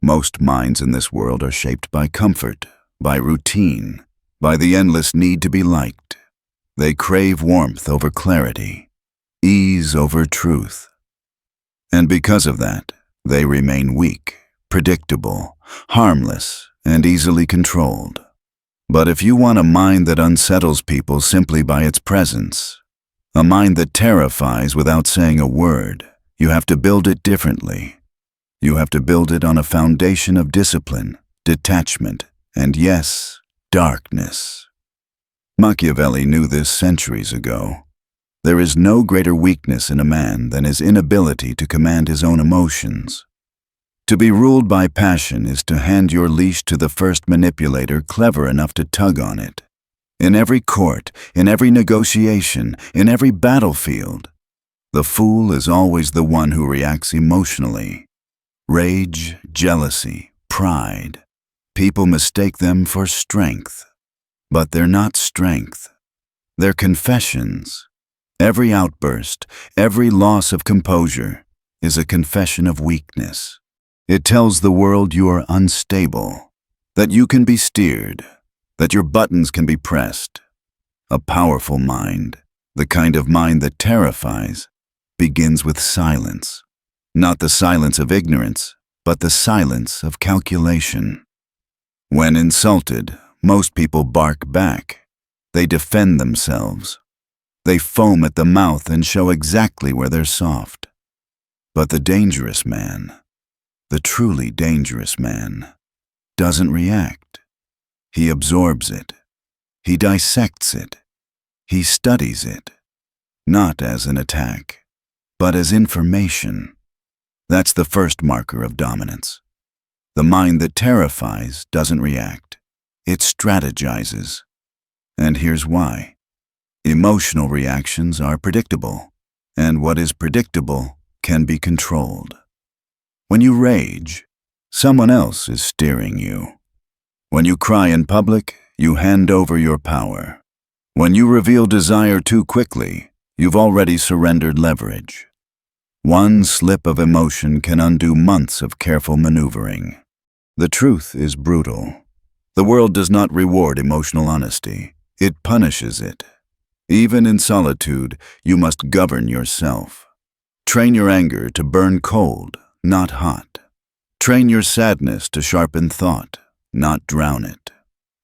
Most minds in this world are shaped by comfort, by routine, by the endless need to be liked. They crave warmth over clarity, ease over truth. And because of that, they remain weak, predictable, harmless, and easily controlled. But if you want a mind that unsettles people simply by its presence, a mind that terrifies without saying a word, you have to build it differently. You have to build it on a foundation of discipline, detachment, and yes, darkness. Machiavelli knew this centuries ago. There is no greater weakness in a man than his inability to command his own emotions. To be ruled by passion is to hand your leash to the first manipulator clever enough to tug on it. In every court, in every negotiation, in every battlefield, the fool is always the one who reacts emotionally. Rage, jealousy, pride. People mistake them for strength. But they're not strength. They're confessions. Every outburst, every loss of composure is a confession of weakness. It tells the world you are unstable, that you can be steered, that your buttons can be pressed. A powerful mind, the kind of mind that terrifies, begins with silence. Not the silence of ignorance, but the silence of calculation. When insulted, most people bark back. They defend themselves. They foam at the mouth and show exactly where they're soft. But the dangerous man, the truly dangerous man, doesn't react. He absorbs it. He dissects it. He studies it, not as an attack, but as information. That's the first marker of dominance. The mind that terrifies doesn't react. It strategizes. And here's why. Emotional reactions are predictable, and what is predictable can be controlled. When you rage, someone else is steering you. When you cry in public, you hand over your power. When you reveal desire too quickly, you've already surrendered leverage. One slip of emotion can undo months of careful maneuvering. The truth is brutal. The world does not reward emotional honesty. It punishes it. Even in solitude, you must govern yourself. Train your anger to burn cold, not hot. Train your sadness to sharpen thought, not drown it.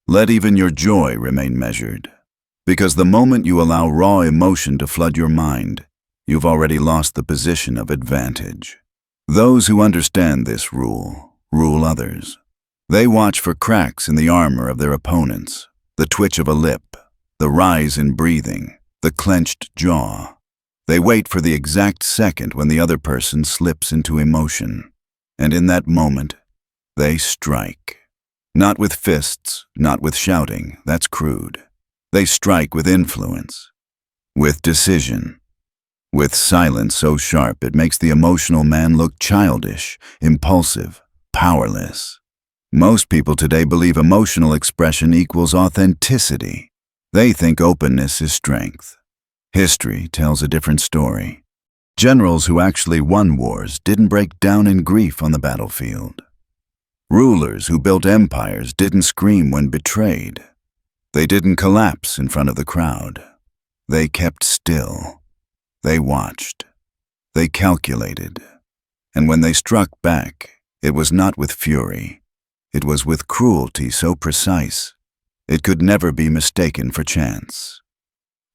Let even your joy remain measured. Because the moment you allow raw emotion to flood your mind, you've already lost the position of advantage. Those who understand this rule others. They watch for cracks in the armor of their opponents, the twitch of a lip, the rise in breathing, the clenched jaw. They wait for the exact second when the other person slips into emotion. And in that moment, they strike. Not with fists, not with shouting, that's crude. They strike with influence, with decision, with silence so sharp it makes the emotional man look childish, impulsive, powerless. Most people today believe emotional expression equals authenticity. They think openness is strength. History tells a different story. Generals who actually won wars didn't break down in grief on the battlefield. Rulers who built empires didn't scream when betrayed. They didn't collapse in front of the crowd. They kept still. They watched. They calculated. And when they struck back, it was not with fury. It was with cruelty so precise, it could never be mistaken for chance.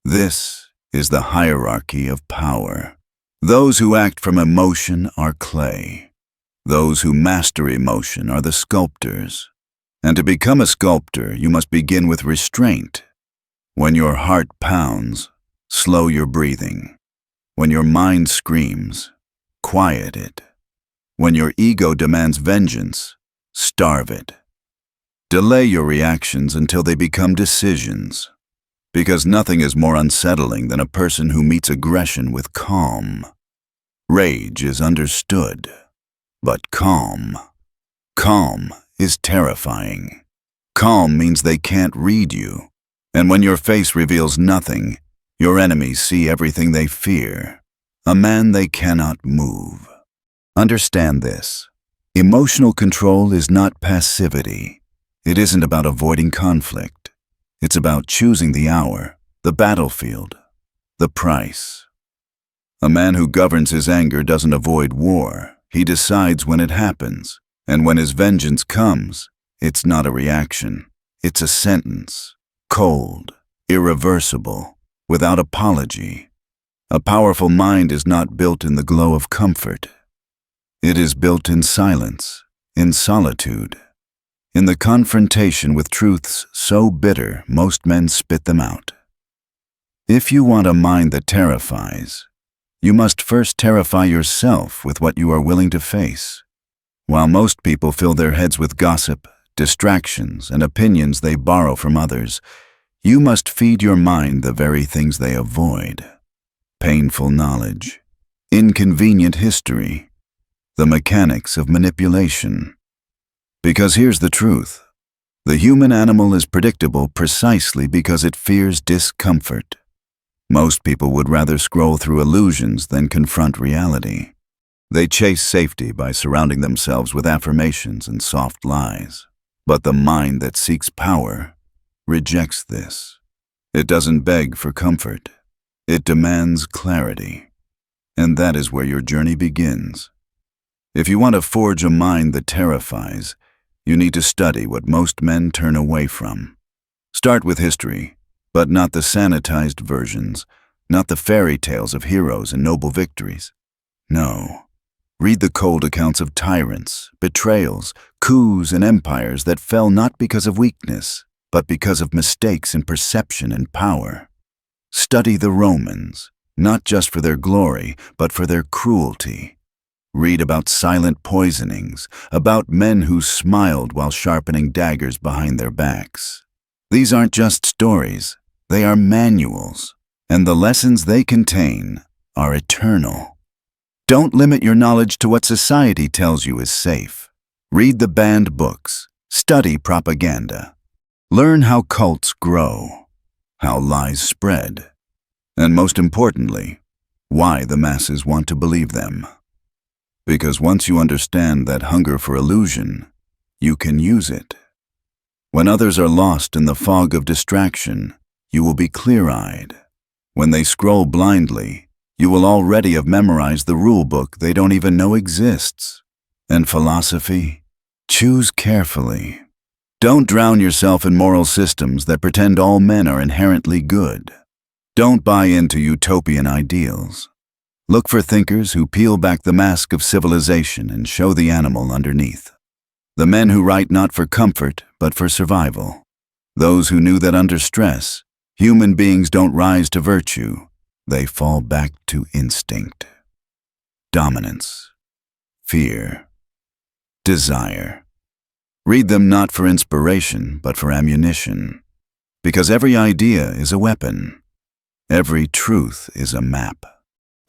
This is the hierarchy of power. Those who act from emotion are clay. Those who master emotion are the sculptors. And to become a sculptor, you must begin with restraint. When your heart pounds, slow your breathing. When your mind screams, quiet it. When your ego demands vengeance, starve it. Delay your reactions until they become decisions. Because nothing is more unsettling than a person who meets aggression with calm. Rage is understood, but calm is terrifying. Calm means they can't read you. And when your face reveals nothing, your enemies see everything they fear. A man they cannot move. Understand this. Emotional control is not passivity. It isn't about avoiding conflict. It's about choosing the hour, the battlefield, the price. A man who governs his anger doesn't avoid war. He decides when it happens. And when his vengeance comes, it's not a reaction. It's a sentence. Cold, irreversible, without apology. A powerful mind is not built in the glow of comfort. It is built in silence, in solitude, in the confrontation with truths so bitter most men spit them out. If you want a mind that terrifies, you must first terrify yourself with what you are willing to face. While most people fill their heads with gossip, distractions, and opinions they borrow from others, you must feed your mind the very things they avoid. Painful knowledge, inconvenient history, the mechanics of manipulation. Because here's the truth. The human animal is predictable precisely because it fears discomfort. Most people would rather scroll through illusions than confront reality. They chase safety by surrounding themselves with affirmations and soft lies. But the mind that seeks power rejects this. It doesn't beg for comfort. It demands clarity. And that is where your journey begins. If you want to forge a mind that terrifies, you need to study what most men turn away from. Start with history, but not the sanitized versions, not the fairy tales of heroes and noble victories. No. Read the cold accounts of tyrants, betrayals, coups, and empires that fell not because of weakness, but because of mistakes in perception and power. Study the Romans, not just for their glory, but for their cruelty. Read about silent poisonings, about men who smiled while sharpening daggers behind their backs. These aren't just stories, they are manuals, and the lessons they contain are eternal. Don't limit your knowledge to what society tells you is safe. Read the banned books, study propaganda. Learn how cults grow, how lies spread, and most importantly, why the masses want to believe them. Because once you understand that hunger for illusion, you can use it. When others are lost in the fog of distraction, you will be clear-eyed. When they scroll blindly, you will already have memorized the rule book they don't even know exists. And philosophy? Choose carefully. Don't drown yourself in moral systems that pretend all men are inherently good. Don't buy into utopian ideals. Look for thinkers who peel back the mask of civilization and show the animal underneath. The men who write not for comfort, but for survival. Those who knew that under stress, human beings don't rise to virtue, they fall back to instinct. Dominance, fear, desire. Read them not for inspiration, but for ammunition. Because every idea is a weapon. Every truth is a map.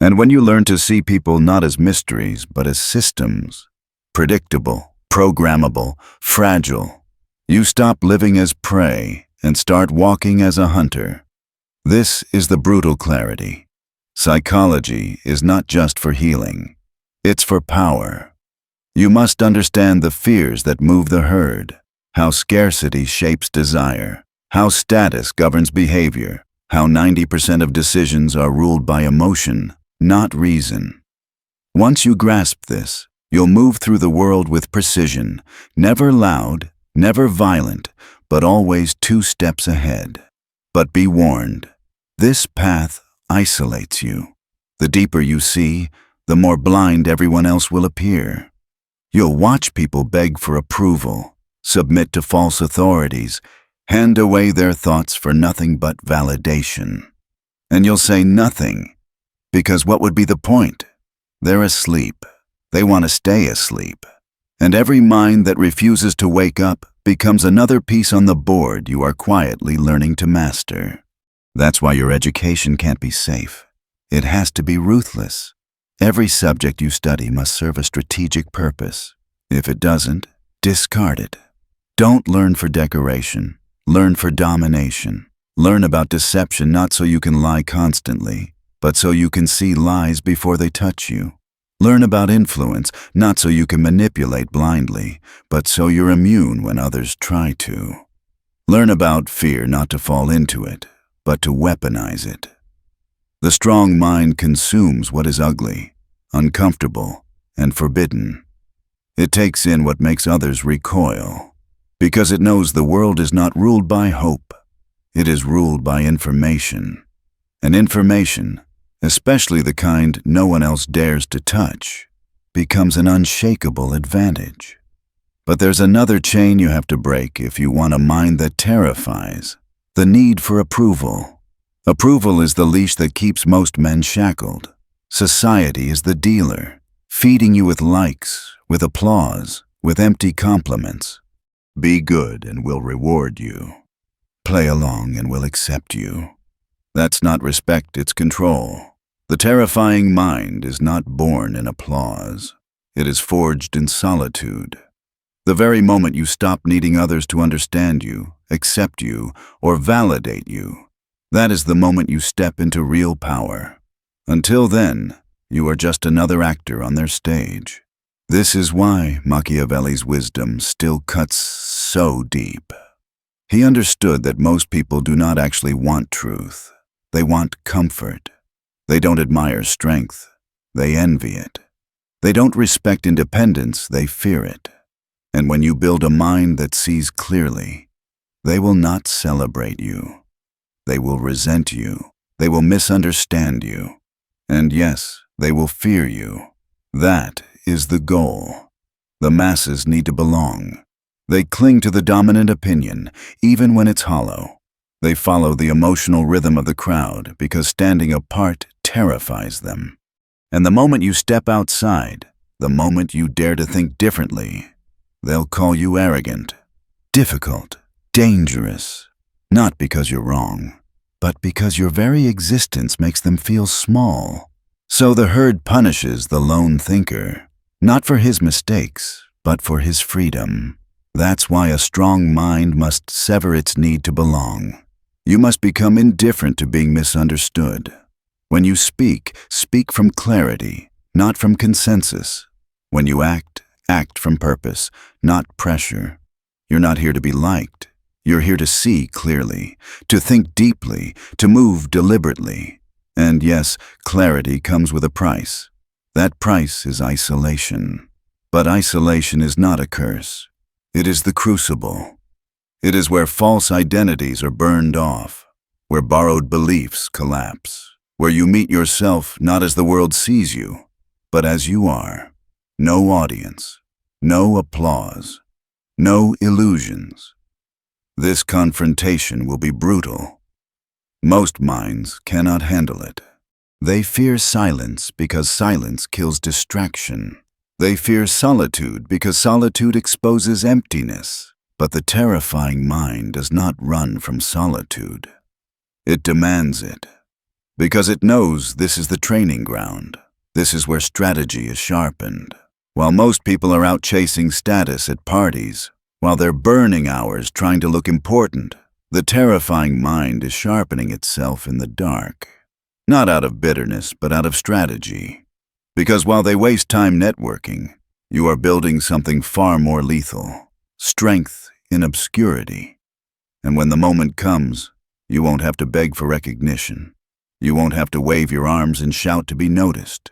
And when you learn to see people not as mysteries, but as systems, predictable, programmable, fragile, you stop living as prey and start walking as a hunter. This is the brutal clarity. Psychology is not just for healing. It's for power. You must understand the fears that move the herd, how scarcity shapes desire, how status governs behavior, how 90% of decisions are ruled by emotion, not reason. Once you grasp this, you'll move through the world with precision, never loud, never violent, but always 2 steps ahead. But be warned, this path isolates you. The deeper you see, the more blind everyone else will appear. You'll watch people beg for approval, submit to false authorities, hand away their thoughts for nothing but validation. And you'll say nothing. Because what would be the point? They're asleep. They want to stay asleep. And every mind that refuses to wake up becomes another piece on the board you are quietly learning to master. That's why your education can't be safe. It has to be ruthless. Every subject you study must serve a strategic purpose. If it doesn't, discard it. Don't learn for decoration. Learn for domination. Learn about deception not so you can lie constantly, but so you can see lies before they touch you. Learn about influence, not so you can manipulate blindly, but so you're immune when others try to. Learn about fear not to fall into it, but to weaponize it. The strong mind consumes what is ugly, uncomfortable, and forbidden. It takes in what makes others recoil, because it knows the world is not ruled by hope. It is ruled by information. And information, especially the kind no one else dares to touch, becomes an unshakable advantage. But there's another chain you have to break if you want a mind that terrifies: the need for approval. Approval is the leash that keeps most men shackled. Society is the dealer, feeding you with likes, with applause, with empty compliments. Be good and we'll reward you. Play along and we'll accept you. That's not respect, it's control. The terrifying mind is not born in applause. It is forged in solitude. The very moment you stop needing others to understand you, accept you, or validate you, that is the moment you step into real power. Until then, you are just another actor on their stage. This is why Machiavelli's wisdom still cuts so deep. He understood that most people do not actually want truth. They want comfort. They don't admire strength. They envy it. They don't respect independence. They fear it. And when you build a mind that sees clearly, they will not celebrate you. They will resent you. They will misunderstand you. And yes, they will fear you. That is the goal. The masses need to belong. They cling to the dominant opinion, even when it's hollow. They follow the emotional rhythm of the crowd because standing apart terrifies them. And the moment you step outside, the moment you dare to think differently, they'll call you arrogant, difficult, dangerous, not because you're wrong, but because your very existence makes them feel small. So the herd punishes the lone thinker, not for his mistakes, but for his freedom. That's why a strong mind must sever its need to belong. You must become indifferent to being misunderstood. When you speak, speak from clarity, not from consensus. When you act, act from purpose, not pressure. You're not here to be liked. You're here to see clearly, to think deeply, to move deliberately. And yes, clarity comes with a price. That price is isolation. But isolation is not a curse. It is the crucible. It is where false identities are burned off, where borrowed beliefs collapse, where you meet yourself not as the world sees you, but as you are. No audience, no applause, no illusions. This confrontation will be brutal. Most minds cannot handle it. They fear silence because silence kills distraction. They fear solitude because solitude exposes emptiness. But the terrifying mind does not run from solitude. It demands it, because it knows this is the training ground. This is where strategy is sharpened. While most people are out chasing status at parties, while they're burning hours trying to look important, the terrifying mind is sharpening itself in the dark. Not out of bitterness, but out of strategy. Because while they waste time networking, you are building something far more lethal. Strength in obscurity. And when the moment comes, you won't have to beg for recognition. You won't have to wave your arms and shout to be noticed.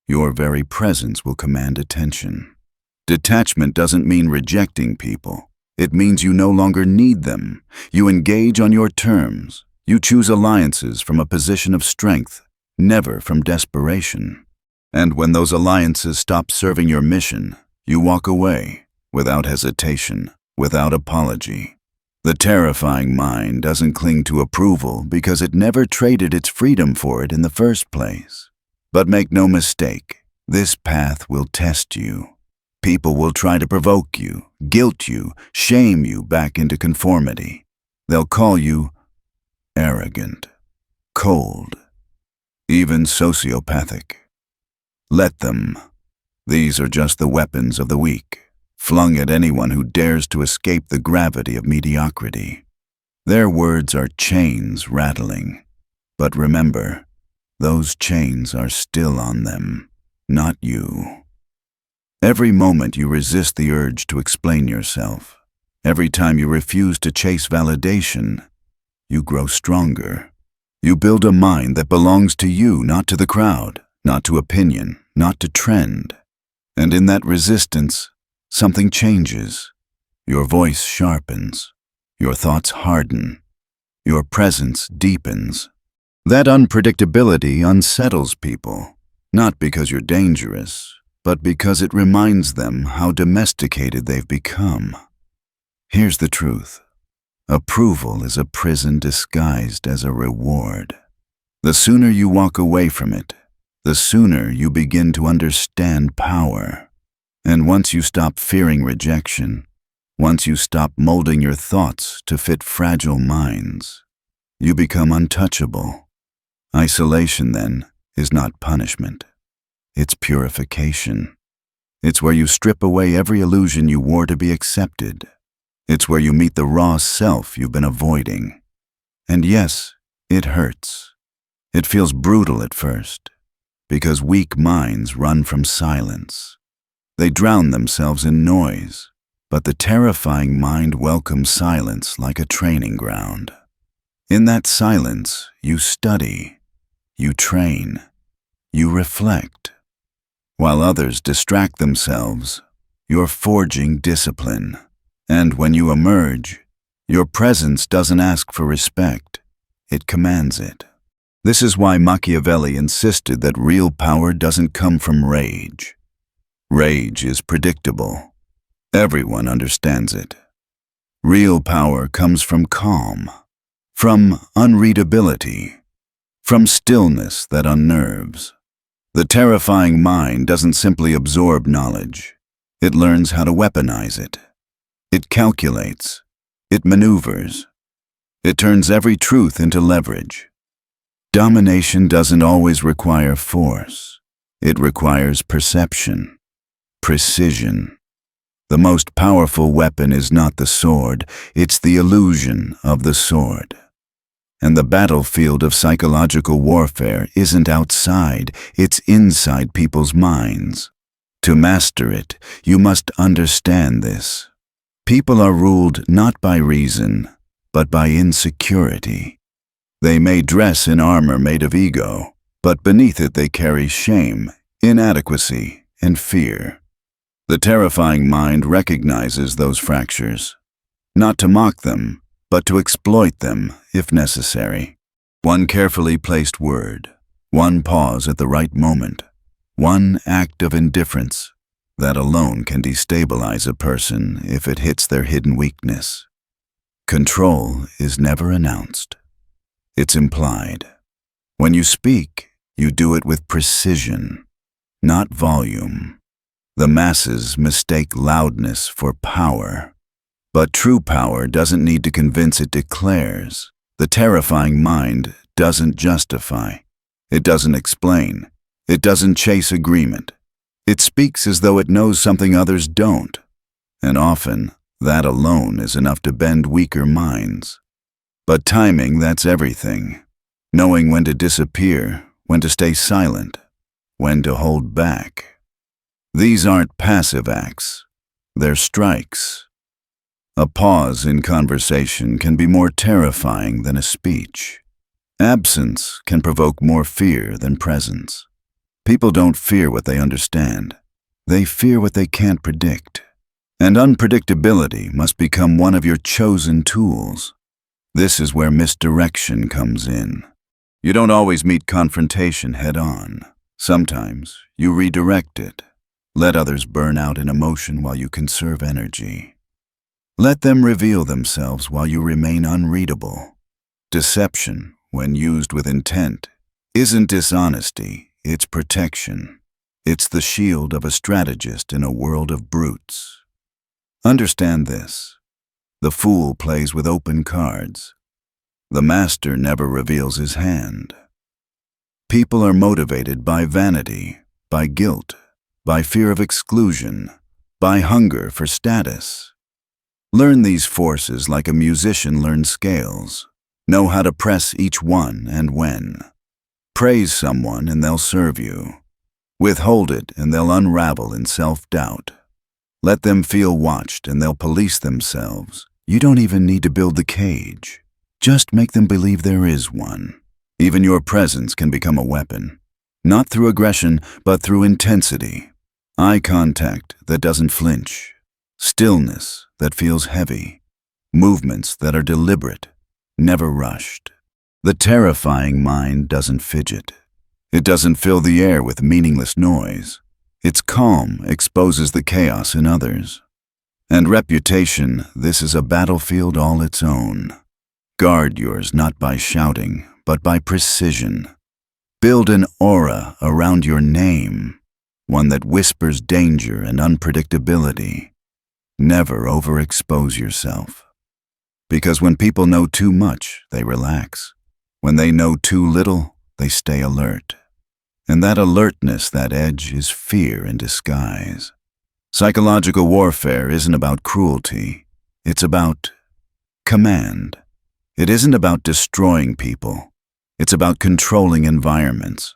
Your very presence will command attention. Detachment doesn't mean rejecting people. It means you no longer need them. You engage on your terms. You choose alliances from a position of strength, never from desperation. And when those alliances stop serving your mission, you walk away. Without hesitation, without apology. The terrifying mind doesn't cling to approval because it never traded its freedom for it in the first place. But make no mistake, this path will test you. People will try to provoke you, guilt you, shame you back into conformity. They'll call you arrogant, cold, even sociopathic. Let them. These are just the weapons of the weak, flung at anyone who dares to escape the gravity of mediocrity. Their words are chains rattling. But remember, those chains are still on them. not you. Every moment you resist the urge to explain yourself, every time you refuse to chase validation, you grow stronger. You build a mind that belongs to you, not to the crowd, not to opinion, not to trend. And in that resistance, something changes. Your voice sharpens. Your thoughts harden. Your presence deepens. That unpredictability unsettles people, not because you're dangerous, but because it reminds them how domesticated they've become. Here's the truth. Approval is a prison disguised as a reward. The sooner you walk away from it, the sooner you begin to understand power. And once you stop fearing rejection, once you stop molding your thoughts to fit fragile minds, you become untouchable. Isolation, then, is not punishment. It's purification. It's where you strip away every illusion you wore to be accepted. It's where you meet the raw self you've been avoiding. And yes, it hurts. It feels brutal at first, because weak minds run from silence. They drown themselves in noise, but the terrifying mind welcomes silence like a training ground. In that silence, you study, you train, you reflect. While others distract themselves, you're forging discipline. And when you emerge, your presence doesn't ask for respect, it commands it. This is why Machiavelli insisted that real power doesn't come from rage. Rage is predictable. Everyone understands it. Real power comes from calm, from unreadability, from stillness that unnerves. The terrifying mind doesn't simply absorb knowledge. It learns how to weaponize it. It calculates. It maneuvers. It turns every truth into leverage. Domination doesn't always require force. It requires perception, precision. The most powerful weapon is not the sword, it's the illusion of the sword. And the battlefield of psychological warfare isn't outside, it's inside people's minds. To master it, you must understand this. People are ruled not by reason, but by insecurity. They may dress in armor made of ego, but beneath it they carry shame, inadequacy, and fear. The terrifying mind recognizes those fractures, not to mock them, but to exploit them if necessary. One carefully placed word, one pause at the right moment, one act of indifference, that alone can destabilize a person if it hits their hidden weakness. Control is never announced. It's implied. When you speak, you do it with precision, not volume. The masses mistake loudness for power. But true power doesn't need to convince, it declares. The terrifying mind doesn't justify. It doesn't explain. It doesn't chase agreement. It speaks as though it knows something others don't. And often, that alone is enough to bend weaker minds. But timing, that's everything. Knowing when to disappear, when to stay silent, when to hold back. These aren't passive acts. They're strikes. A pause in conversation can be more terrifying than a speech. Absence can provoke more fear than presence. People don't fear what they understand. They fear what they can't predict. And unpredictability must become one of your chosen tools. This is where misdirection comes in. You don't always meet confrontation head-on. Sometimes you redirect it. Let others burn out in emotion while you conserve energy. Let them reveal themselves while you remain unreadable. Deception, when used with intent, isn't dishonesty, it's protection. It's the shield of a strategist in a world of brutes. Understand this. The fool plays with open cards. The master never reveals his hand. People are motivated by vanity, by guilt, by fear of exclusion, by hunger for status. Learn these forces like a musician learns scales. Know how to press each one and when. Praise someone and they'll serve you. Withhold it and they'll unravel in self-doubt. Let them feel watched and they'll police themselves. You don't even need to build the cage. Just make them believe there is one. Even your presence can become a weapon. Not through aggression, but through intensity. Eye contact that doesn't flinch. Stillness that feels heavy. Movements that are deliberate, never rushed. The terrifying mind doesn't fidget. It doesn't fill the air with meaningless noise. Its calm exposes the chaos in others. And reputation, this is a battlefield all its own. Guard yours not by shouting, but by precision. Build an aura around your name, one that whispers danger and unpredictability. Never overexpose yourself. Because when people know too much, they relax. When they know too little, they stay alert. And that alertness, that edge, is fear in disguise. Psychological warfare isn't about cruelty. It's about command. It isn't about destroying people. It's about controlling environments.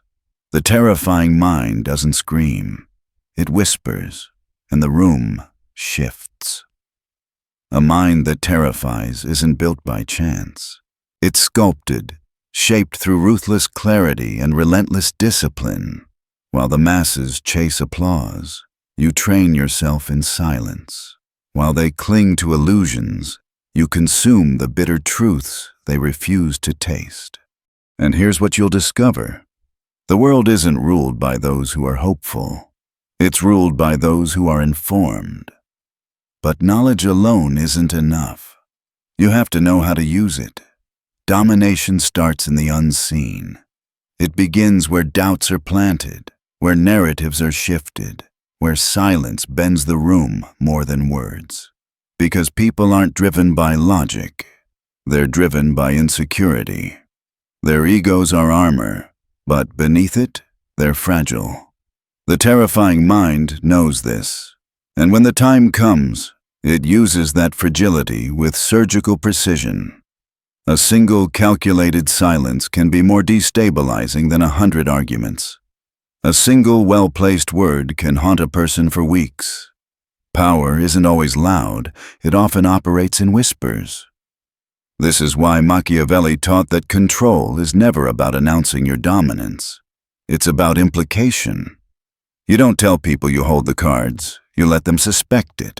The terrifying mind doesn't scream. It whispers, and the room shifts. A mind that terrifies isn't built by chance. It's sculpted, shaped through ruthless clarity and relentless discipline. While the masses chase applause, you train yourself in silence. While they cling to illusions, you consume the bitter truths they refuse to taste. And here's what you'll discover. The world isn't ruled by those who are hopeful. It's ruled by those who are informed. But knowledge alone isn't enough. You have to know how to use it. Domination starts in the unseen. It begins where doubts are planted, where narratives are shifted, where silence bends the room more than words. Because people aren't driven by logic. They're driven by insecurity. Their egos are armor, but beneath it, they're fragile. The terrifying mind knows this, and when the time comes, it uses that fragility with surgical precision. A single calculated silence can be more destabilizing than 100 arguments. A single well-placed word can haunt a person for weeks. Power isn't always loud, it often operates in whispers. This is why Machiavelli taught that control is never about announcing your dominance. It's about implication. You don't tell people you hold the cards, you let them suspect it.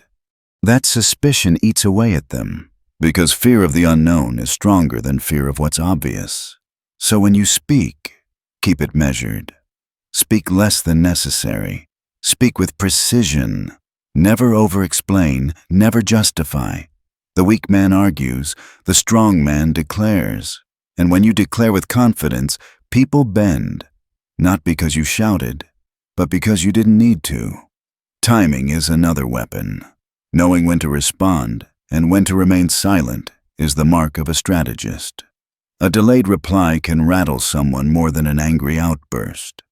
That suspicion eats away at them, because fear of the unknown is stronger than fear of what's obvious. So when you speak, keep it measured. Speak less than necessary. Speak with precision. Never over-explain, never justify. The weak man argues, the strong man declares. And when you declare with confidence, people bend. Not because you shouted, but because you didn't need to. Timing is another weapon. Knowing when to respond and when to remain silent is the mark of a strategist. A delayed reply can rattle someone more than an angry outburst.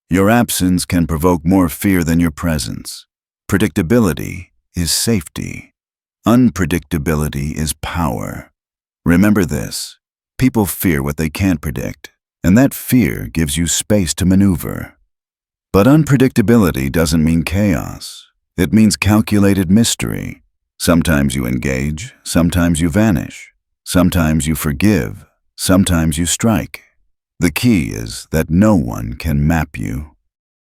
Your absence can provoke more fear than your presence. Predictability is safety. Unpredictability is power. Remember this, people fear what they can't predict, and that fear gives you space to maneuver. But unpredictability doesn't mean chaos. It means calculated mystery. Sometimes you engage, sometimes you vanish. Sometimes you forgive, sometimes you strike. The key is that no one can map you.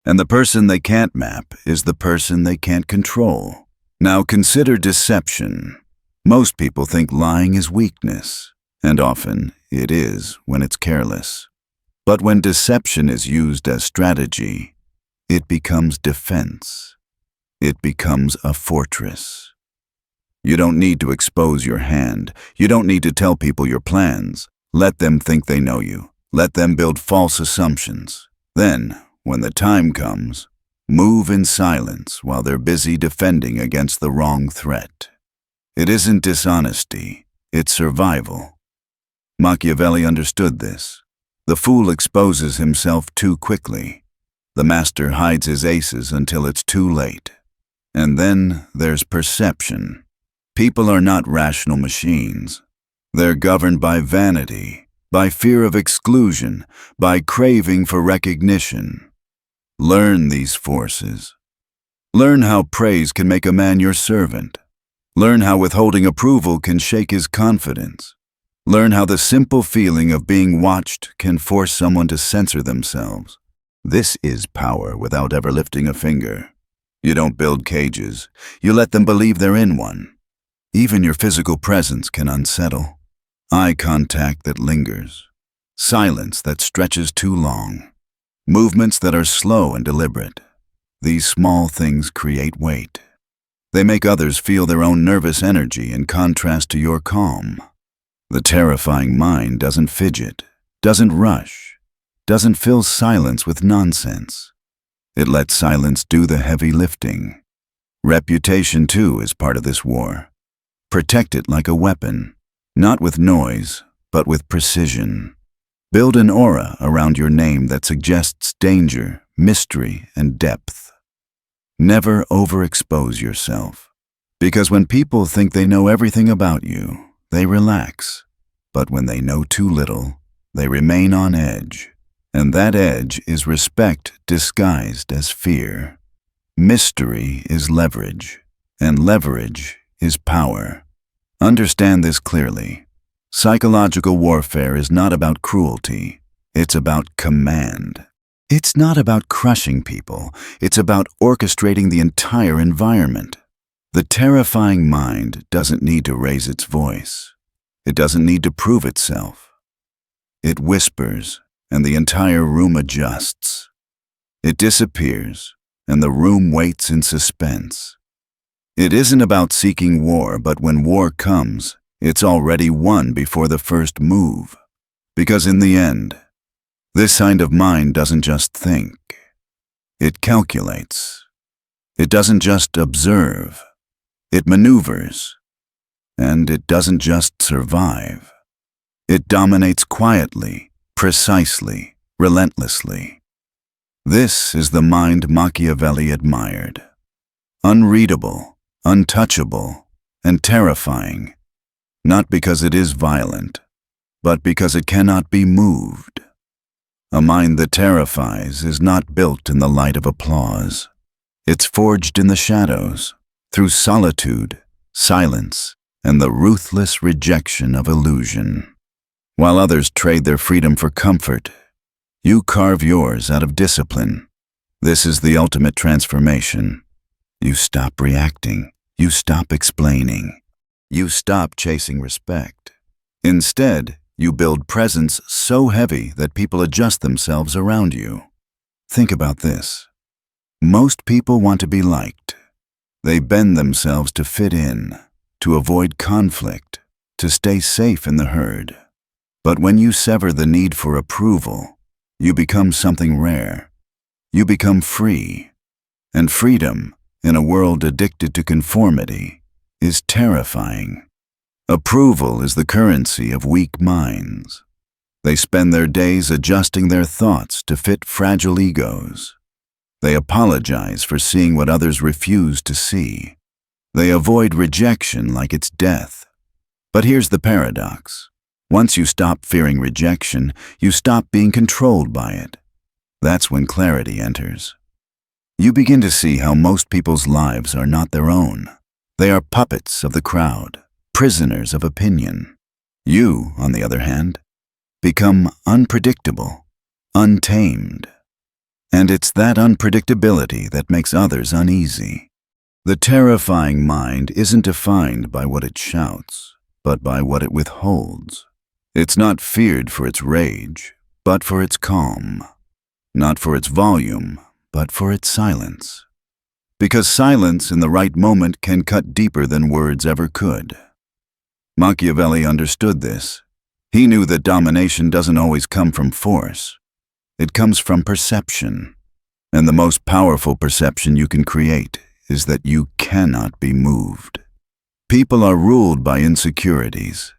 And the person they can't map is the person they can't control. Now consider deception. Most people think lying is weakness, and often it is when it's careless. But when deception is used as strategy, it becomes defense. It becomes a fortress. You don't need to expose your hand. You don't need to tell people your plans. Let them think they know you. Let them build false assumptions. Then, when the time comes, move in silence while they're busy defending against the wrong threat. It isn't dishonesty, it's survival. Machiavelli understood this. The fool exposes himself too quickly. The master hides his aces until it's too late. And then there's perception. People are not rational machines. They're governed by vanity, by fear of exclusion, by craving for recognition. Learn these forces. Learn how praise can make a man your servant. Learn how withholding approval can shake his confidence. Learn how the simple feeling of being watched can force someone to censor themselves. This is power without ever lifting a finger. You don't build cages. You let them believe they're in one. Even your physical presence can unsettle. Eye contact that lingers. Silence that stretches too long. Movements that are slow and deliberate. These small things create weight. They make others feel their own nervous energy in contrast to your calm. The terrifying mind doesn't fidget, doesn't rush, doesn't fill silence with nonsense. It lets silence do the heavy lifting. Reputation, too, is part of this war. Protect it like a weapon, not with noise, but with precision. Build an aura around your name that suggests danger, mystery, and depth. Never overexpose yourself, because when people think they know everything about you, they relax. But when they know too little, they remain on edge. And that edge is respect disguised as fear. Mystery is leverage, and leverage is power. Understand this clearly. Psychological warfare is not about cruelty. It's about command. It's not about crushing people. It's about orchestrating the entire environment. The terrifying mind doesn't need to raise its voice. It doesn't need to prove itself. It whispers, and the entire room adjusts. It disappears, and the room waits in suspense. It isn't about seeking war, but when war comes, it's already won before the first move. Because in the end, this kind of mind doesn't just think. It calculates. It doesn't just observe. It maneuvers. And it doesn't just survive. It dominates quietly, precisely, relentlessly. This is the mind Machiavelli admired. Unreadable, untouchable, and terrifying, not because it is violent, but because it cannot be moved. A mind that terrifies is not built in the light of applause. It's forged in the shadows, through solitude, silence, and the ruthless rejection of illusion. While others trade their freedom for comfort, you carve yours out of discipline. This is the ultimate transformation. You stop reacting. You stop explaining. You stop chasing respect. Instead, you build presence so heavy that people adjust themselves around you. Think about this. Most people want to be liked. They bend themselves to fit in, to avoid conflict, to stay safe in the herd. But when you sever the need for approval, you become something rare. You become free. And freedom, in a world addicted to conformity, is terrifying. Approval is the currency of weak minds. They spend their days adjusting their thoughts to fit fragile egos. They apologize for seeing what others refuse to see. They avoid rejection like it's death. But here's the paradox. Once you stop fearing rejection, you stop being controlled by it. That's when clarity enters. You begin to see how most people's lives are not their own. They are puppets of the crowd, prisoners of opinion. You, on the other hand, become unpredictable, untamed. And it's that unpredictability that makes others uneasy. The terrifying mind isn't defined by what it shouts, but by what it withholds. It's not feared for its rage, but for its calm. Not for its volume, but for its silence. Because silence in the right moment can cut deeper than words ever could. Machiavelli understood this. He knew that domination doesn't always come from force. It comes from perception. And the most powerful perception you can create is that you cannot be moved. People are ruled by insecurities.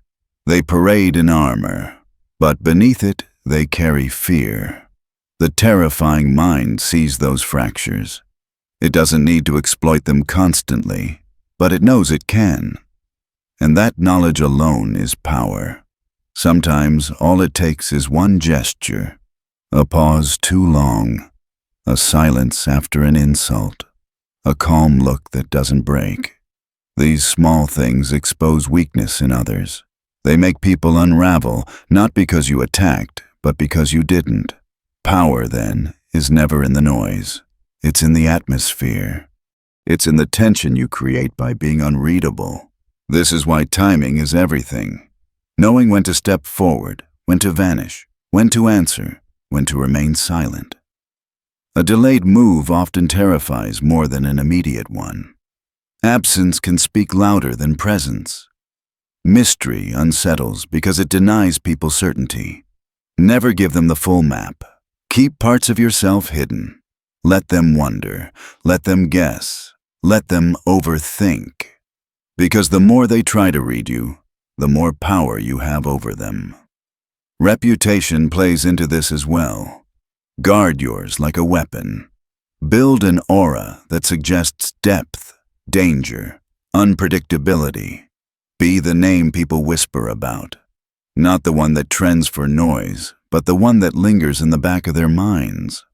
They parade in armor, but beneath it, they carry fear. The terrifying mind sees those fractures. It doesn't need to exploit them constantly, but it knows it can. And that knowledge alone is power. Sometimes all it takes is one gesture, a pause too long, a silence after an insult, a calm look that doesn't break. These small things expose weakness in others. They make people unravel, not because you attacked, but because you didn't. Power, then, is never in the noise. It's in the atmosphere. It's in the tension you create by being unreadable. This is why timing is everything. Knowing when to step forward, when to vanish, when to answer, when to remain silent. A delayed move often terrifies more than an immediate one. Absence can speak louder than presence. Mystery unsettles because it denies people certainty. Never give them the full map. Keep parts of yourself hidden. Let them wonder. Let them guess. Let them overthink. Because the more they try to read you, the more power you have over them. Reputation plays into this as well. Guard yours like a weapon. Build an aura that suggests depth, danger, unpredictability. Be the name people whisper about. Not the one that trends for noise, but the one that lingers in the back of their minds.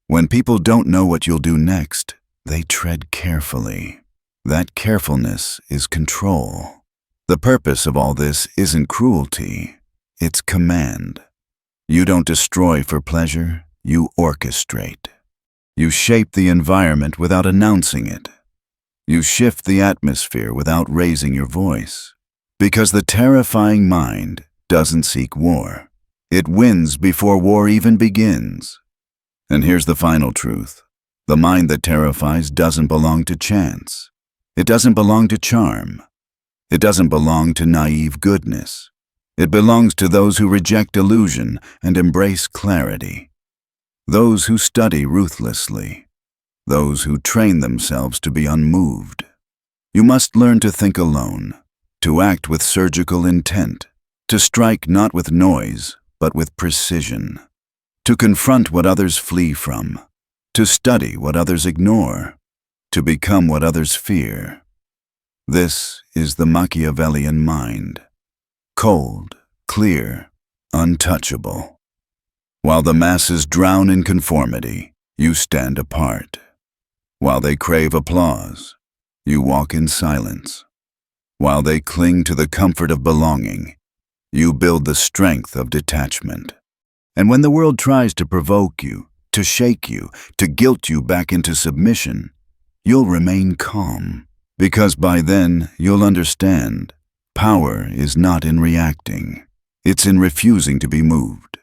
When people don't know what you'll do next, they tread carefully. That carefulness is control. The purpose of all this isn't cruelty, it's command. You don't destroy for pleasure, you orchestrate. You shape the environment without announcing it. You shift the atmosphere without raising your voice. Because the terrifying mind doesn't seek war. It wins before war even begins. And here's the final truth. The mind that terrifies doesn't belong to chance. It doesn't belong to charm. It doesn't belong to naive goodness. It belongs to those who reject illusion and embrace clarity. Those who study ruthlessly. Those who train themselves to be unmoved. You must learn to think alone, to act with surgical intent, to strike not with noise, but with precision, to confront what others flee from, to study what others ignore, to become what others fear. This is the Machiavellian mind. Cold, clear, untouchable. While the masses drown in conformity, you stand apart. While they crave applause, you walk in silence. While they cling to the comfort of belonging, you build the strength of detachment. And when the world tries to provoke you, to shake you, to guilt you back into submission, you'll remain calm. Because by then, you'll understand, power is not in reacting. It's in refusing to be moved.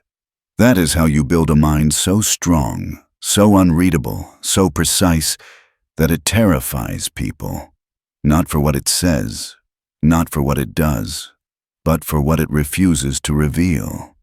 That is how you build a mind so strong, so unreadable, so precise, that it terrifies people. Not for what it says, not for what it does, but for what it refuses to reveal.